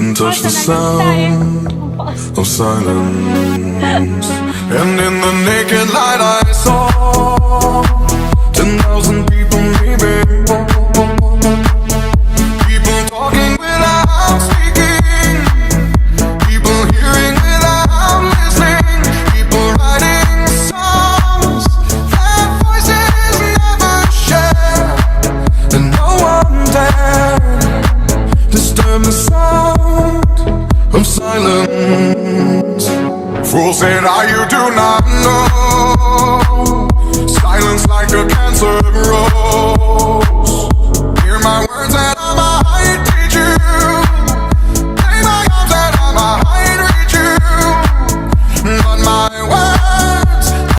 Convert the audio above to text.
and touch the sound of silence. And in the naked light I saw 10,000 people maybe, people talking without speaking, people hearing without listening, people writing songs that voices never share, and no one dared disturb the sound of silence. Fool said, you do not know. Silence like a cancer grows.